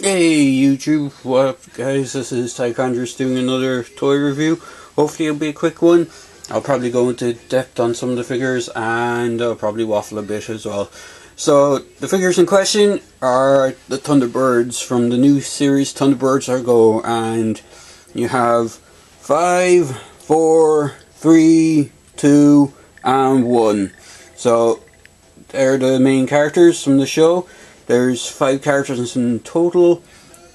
Hey YouTube, what up guys, this is Tychondrus doing another toy review. Hopefully it'll be a quick one. I'll probably go into depth on some of the figures and I'll probably waffle a bit as well. So the figures in question are the Thunderbirds from the new series Thunderbirds Are Go, and you have 5, 4, 3, 2 and 1. So they're the main characters from the show. There's 5 characters in total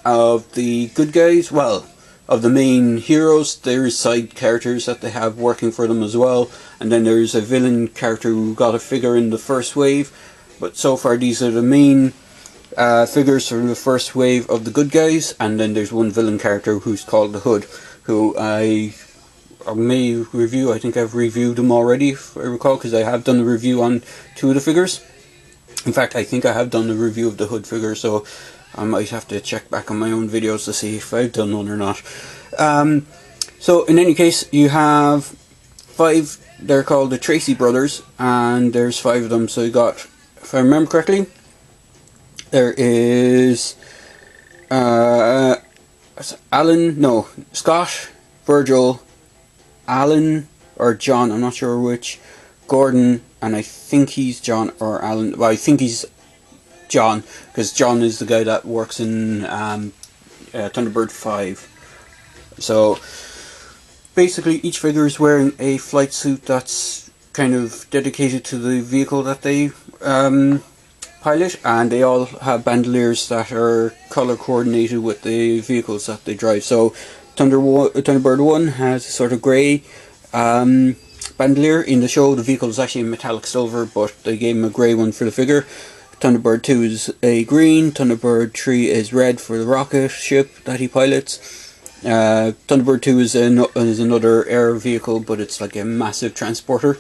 of the good guys. Well, of the main heroes, there's side characters that they have working for them as well. And then there's a villain character who got a figure in the first wave. But so far these are the main figures from the first wave of the good guys. And then there's one villain character who's called the Hood, who I may review. I think I've reviewed him already, if I recall, because I have done a review on 2 of the figures. In fact, I think I have done a review of the Hood figure, so I might have to check back on my own videos to see if I've done one or not. So in any case, you have 5, they're called the Tracy Brothers, and there's 5 of them. So you got, if I remember correctly, there is Scott, Virgil, Alan, or John, I'm not sure which, Gordon, and I think he's John or Alan. Well, I think he's John, because John is the guy that works in Thunderbird 5. So basically each figure is wearing a flight suit that's kind of dedicated to the vehicle that they pilot, and they all have bandoliers that are color coordinated with the vehicles that they drive. So Thunderbird 1 has a sort of grey bandolier. In the show the vehicle is actually metallic silver, but they gave him a grey one for the figure. Thunderbird 2 is a green, Thunderbird 3 is red for the rocket ship that he pilots. Thunderbird 2 is another air vehicle, but it's like a massive transporter.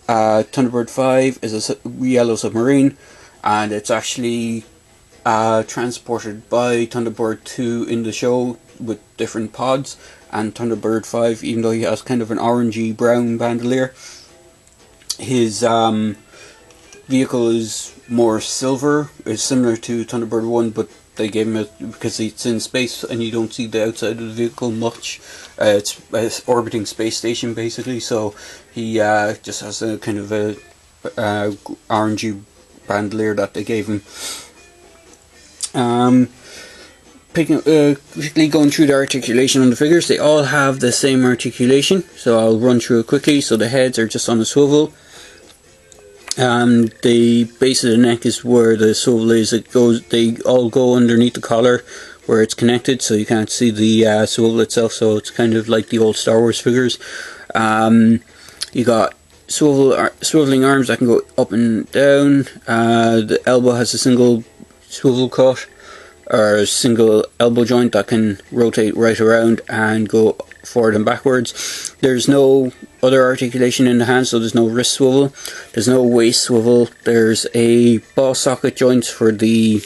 Thunderbird 5 is a yellow submarine, and it's actually transported by Thunderbird 2 in the show with different pods. And Thunderbird 5, even though he has kind of an orangey brown bandolier, his vehicle is more silver. It's similar to Thunderbird 1, but they gave him it because it's in space and you don't see the outside of the vehicle much. It's orbiting space station basically, so he just has a kind of a orangey bandolier that they gave him. Quickly going through the articulation on the figures, they all have the same articulation, so I'll run through it quickly. So the heads are just on a swivel. The base of the neck is where the swivel is. They all go underneath the collar where it's connected, so you can't see the swivel itself. So it's kind of like the old Star Wars figures. You got swiveling arms that can go up and down. The elbow has a single swivel cut, or a single elbow joint that can rotate right around and go forward and backwards. There's no other articulation in the hand, so there's no wrist swivel, there's no waist swivel. There's a ball socket joint for the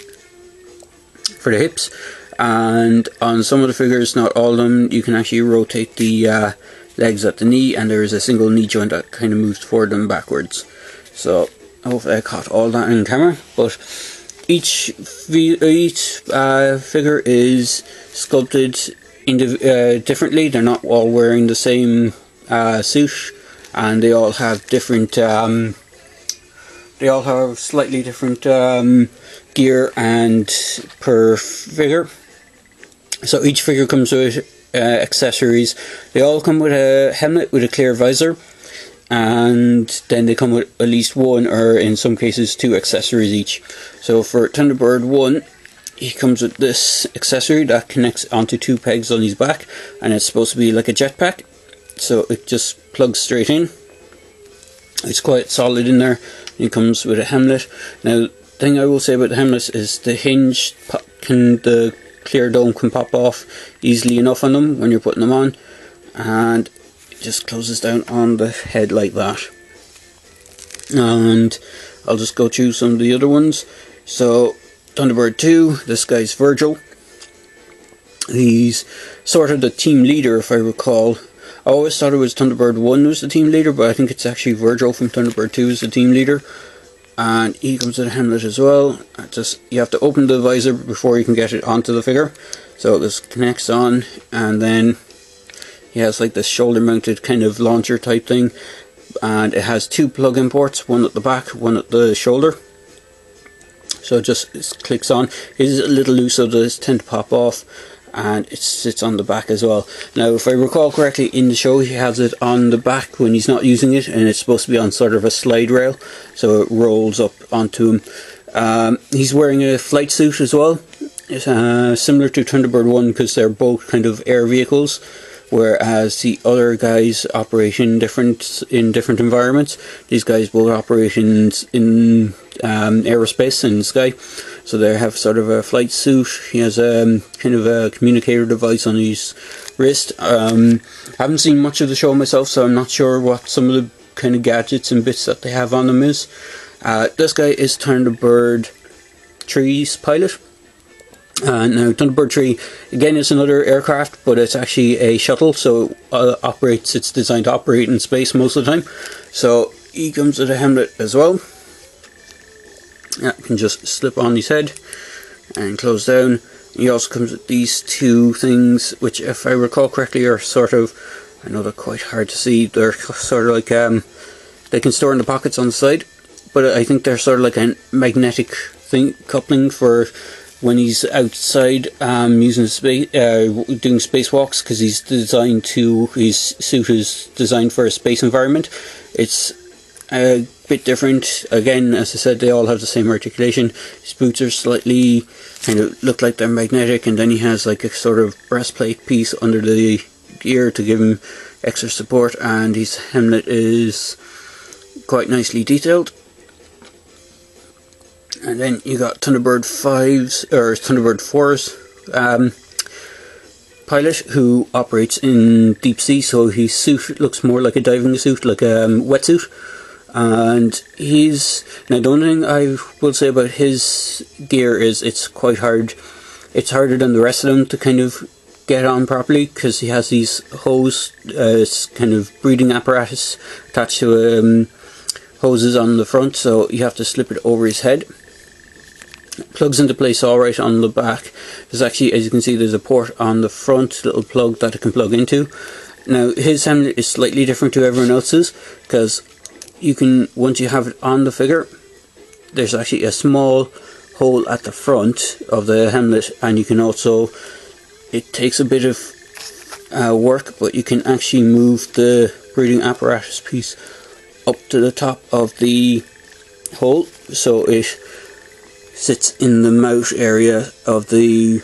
hips, and on some of the figures, not all of them, you can actually rotate the legs at the knee, and there is a single knee joint that kind of moves forward and backwards. So hopefully I caught all that in camera, but each figure is sculpted differently. They're not all wearing the same suit, and they all have different. They all have slightly different gear and per figure. So each figure comes with accessories. They all come with a helmet with a clear visor, and then they come with at least 1, or in some cases 2 accessories each. So for Thunderbird 1, he comes with this accessory that connects onto 2 pegs on his back, and it's supposed to be like a jetpack, so it just plugs straight in. It's quite solid in there. It comes with a helmet. Now, the thing I will say about the helmet is the hinge, the clear dome can pop off easily enough on them when you're putting them on, and just closes down on the head like that. And I'll just go through some of the other ones. So Thunderbird 2, this guy's Virgil. He's sort of the team leader, if I recall. I always thought it was Thunderbird 1 was the team leader, but I think it's actually Virgil from Thunderbird 2 is the team leader. and he comes with a helmet as well. Just you have to open the visor before you can get it onto the figure. So this connects on, and then he has like this shoulder mounted kind of launcher type thing, and it has two plug-in ports, one at the back, one at the shoulder. So it just clicks on. It is a little loose, so those tend to pop off, and it sits on the back as well. Now if I recall correctly, in the show he has it on the back when he's not using it, and it's supposed to be on sort of a slide rail, so it rolls up onto him. He's wearing a flight suit as well. It's similar to Thunderbird 1 because they're both kind of air vehicles, whereas the other guys operate in different environments. These guys both operate in aerospace in the sky, so they have sort of a flight suit. He has a kind of a communicator device on his wrist. Haven't seen much of the show myself, so I'm not sure what some of the kind of gadgets and bits that they have on them is. This guy is Thunderbird 3's pilot. Now Thunderbird 3 again is another aircraft, but it's actually a shuttle, so it's designed to operate in space most of the time. So he comes with a helmet as well. Yeah, can just slip on his head and close down. He also comes with these two things, which if I recall correctly are sort of, I know they're quite hard to see, they're sort of like they can store in the pockets on the side, but I think they're sort of like a magnetic thing, coupling for when he's outside using doing spacewalks, because his suit is designed for a space environment. It's a bit different. Again, as I said, they all have the same articulation. His boots are slightly kind of look like they're magnetic, and then he has like a sort of breastplate piece under the ear to give him extra support, and his helmet is quite nicely detailed. And then you got Thunderbird 4's pilot, who operates in deep sea, so his suit looks more like a diving suit, like a wetsuit. And now the only thing I will say about his gear is it's quite hard. It's harder than the rest of them to kind of get on properly, because he has these hose, kind of breathing apparatus attached to hoses on the front, so you have to slip it over his head. Plugs into place alright on the back. There's actually, as you can see, there's a port on the front, little plug that it can plug into. Now his helmet is slightly different to everyone else's, because you can, once you have it on the figure, there's actually a small hole at the front of the helmet, and you can also, it takes a bit of work, but you can actually move the breathing apparatus piece up to the top of the hole, so it sits in the mouth area of the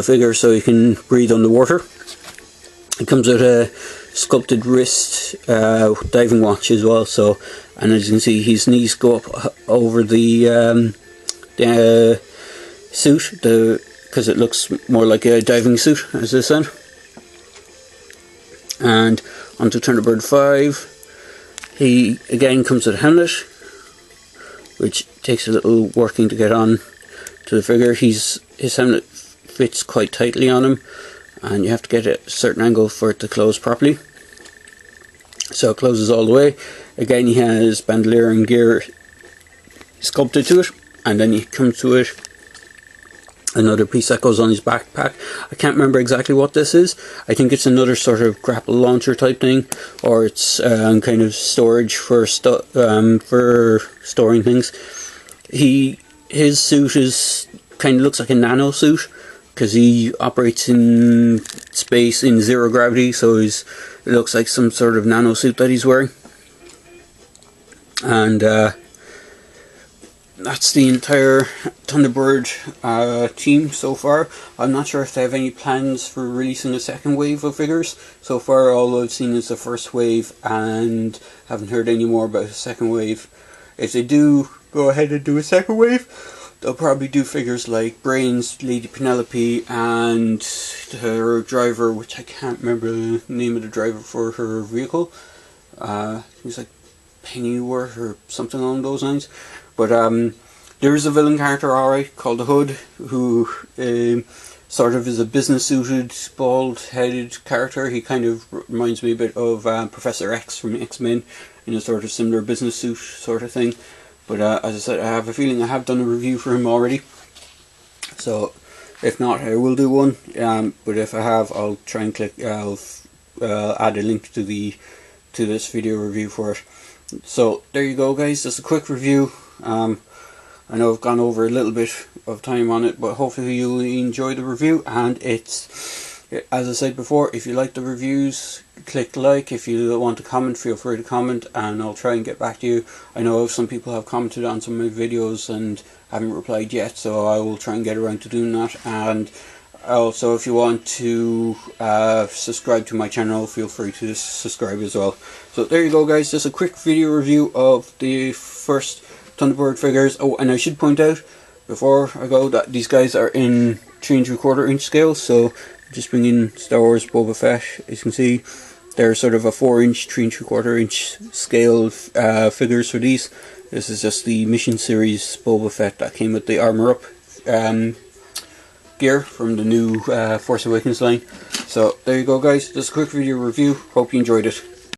figure, so you can breathe underwater. It comes with a sculpted wrist diving watch as well, so, and as you can see, his knees go up over the suit, because it looks more like a diving suit, as I said. And onto Thunderbird 5. He again comes with a helmet, which takes a little working to get on to the figure. His helmet fits quite tightly on him, and you have to get a certain angle for it to close properly. So it closes all the way. Again, he has bandolier and gear sculpted to it, and then he comes to it another piece that goes on his backpack. I can't remember exactly what this is. I think it's another sort of grapple launcher type thing, or it's kind of storage for storing things. His suit is kind of looks like a nano suit, because he operates in space in zero gravity, so it looks like some sort of nano suit that he's wearing. And that's the entire Thunderbird team so far. I'm not sure if they have any plans for releasing a second wave of figures. So far all I've seen is the first wave, and haven't heard any more about a second wave. If they do go ahead and do a second wave, they'll probably do figures like Brains, Lady Penelope, and her driver, which I can't remember the name of the driver for her vehicle. It's like Pennyworth or something along those lines. But there is a villain character, alright, called the Hood, who sort of is a business-suited, bald-headed character. He kind of reminds me a bit of Professor X from X-Men, in a sort of similar business suit sort of thing. But as I said, I have a feeling I have done a review for him already. So if not, I will do one. But if I have, I'll try and I'll add a link to this video review for it. So there you go, guys. Just a quick review. I know I've gone over a little bit of time on it, but hopefully you'll enjoy the review. And it's, as I said before, if you like the reviews, click like. If you want to comment, feel free to comment, and I'll try and get back to you. I know some people have commented on some of my videos and haven't replied yet, so I will try and get around to doing that. And also, if you want to subscribe to my channel, feel free to subscribe as well. So there you go, guys. Just a quick video review of the first Thunderbird figures. Oh, and I should point out before I go that these guys are in 3 3/4 inch scale. So just bringing Star Wars Boba Fett. As you can see, they're sort of a 4 inch, 3 3/4 inch scale figures for these. This is just the Mission Series Boba Fett that came with the Armor Up gear from the new Force Awakens line. So there you go, guys. Just a quick video review. Hope you enjoyed it.